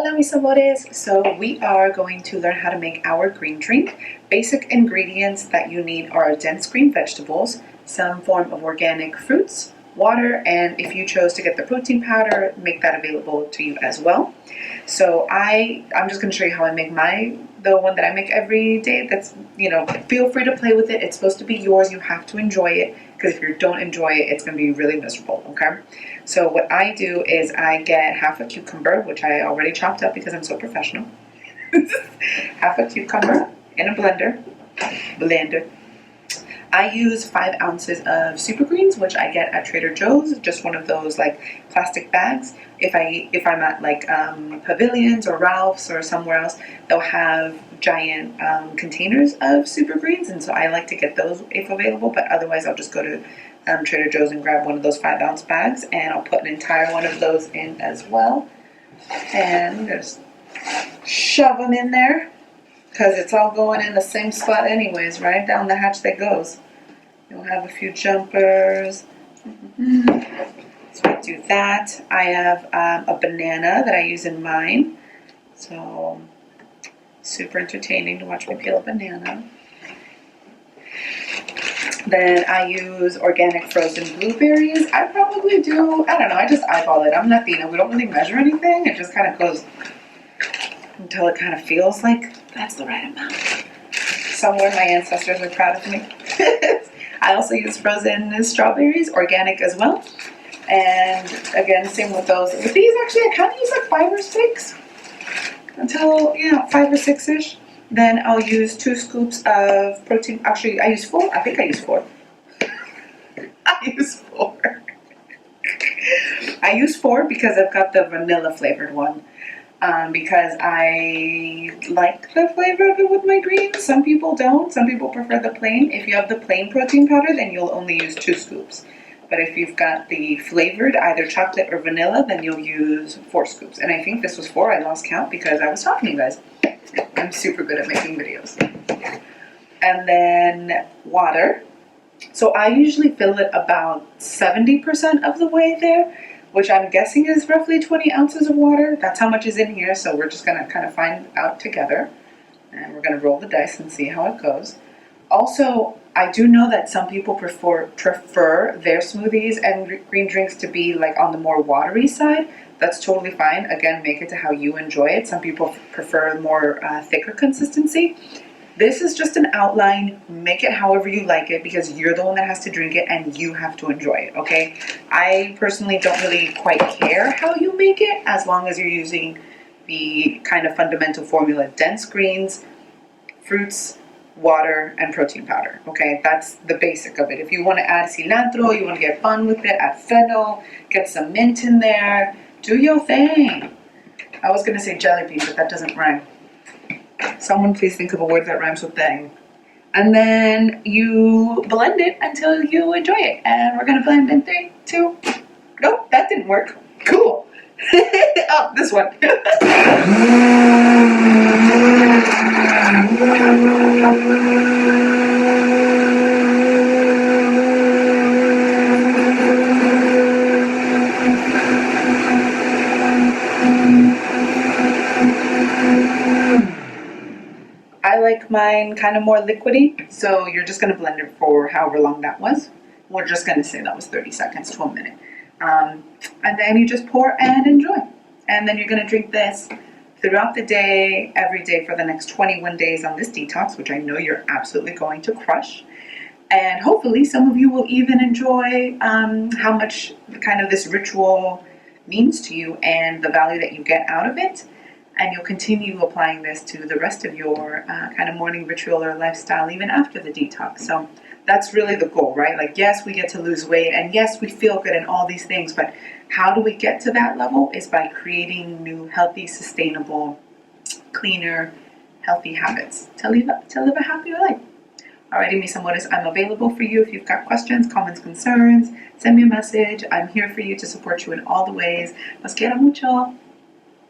Hola, mis amores. So we are going to learn how to make our green drink. Basic ingredients that you need are dense green vegetables, some form of organic fruits, water, and if you chose to get the protein powder, make that available to you as well. So I'm just going to show you how I make the one that I make every day. That's, feel free to play with it. It's supposed to be yours. You have to enjoy it, because if you don't enjoy it, it's going to be really miserable, okay? So what I do is I get half a cucumber, which I already chopped up because I'm so professional. Half a cucumber in a blender. I use 5 ounces of super greens, which I get at Trader Joe's, just one of those like plastic bags. If I'm at like Pavilions or Ralph's or somewhere else, they'll have giant containers of super greens, and so I like to get those if available. But otherwise, I'll just go to Trader Joe's and grab one of those 5-ounce bags, and I'll put an entire one of those in as well, and just shove them in there, because it's all going in the same spot anyways, right down the hatch that goes. You'll have a few jumpers. So I do that. I have a banana that I use in mine. So super entertaining to watch me peel a banana. Then I use organic frozen blueberries. I probably do, I don't know, I just eyeball it. I'm Latina. We don't really measure anything. It just kind of goes until it kind of feels like that's the right amount. Somewhere my ancestors are proud of me. I also use frozen strawberries, organic as well. And again, same with those. With these, actually, I kind of use like 5 or 6 until, 5 or 6-ish. Then I'll use 2 scoops of protein. Actually, I use 4. I think I use 4. I use 4. I use 4 because I've got the vanilla flavored one. Because I like the flavor of it with my greens. Some people don't. Some people prefer the plain. If you have the plain protein powder, then you'll only use 2 scoops. But if you've got the flavored, either chocolate or vanilla, then you'll use 4 scoops. And I think this was 4. I lost count because I was talking to you guys. I'm super good at making videos. And then water. So I usually fill it about 70% of the way there, which I'm guessing is roughly 20 ounces of water. That's how much is in here, so we're just going to kind of find out together. And we're going to roll the dice and see how it goes. Also, I do know that some people prefer their smoothies and green drinks to be like on the more watery side. That's totally fine. Again, make it to how you enjoy it. Some people prefer more thicker consistency. This is just an outline. Make it however you like it, because you're the one that has to drink it and you have to enjoy it, okay? I personally don't really quite care how you make it, as long as you're using the kind of fundamental formula: dense greens, fruits, water, and protein powder, okay? That's the basic of it. If you want to add cilantro, you want to get fun with it, add fennel, get some mint in there, do your thing. I was going to say jelly bean, but that doesn't rhyme. Someone please think of a word that rhymes with thing. And then you blend it until you enjoy it. And we're going to blend in 3, 2. Nope, that didn't work. Cool. Oh, this one. I like mine kind of more liquidy, so you're just going to blend it for however long that was. We're just going to say that was 30 seconds to a minute. And then you just pour and enjoy. And then you're going to drink this throughout the day, every day for the next 21 days on this detox, which I know you're absolutely going to crush. And hopefully some of you will even enjoy how much kind of this ritual means to you and the value that you get out of it. And you'll continue applying this to the rest of your kind of morning ritual or lifestyle even after the detox. So that's really the goal, right? Like, yes, we get to lose weight, and yes, we feel good and all these things, but how do we get to that level? Is by creating new, healthy, sustainable, cleaner, healthy habits to live a happier life. Alrighty, mis amores, I'm available for you if you've got questions, comments, concerns. Send me a message. I'm here for you to support you in all the ways. Los quiero mucho.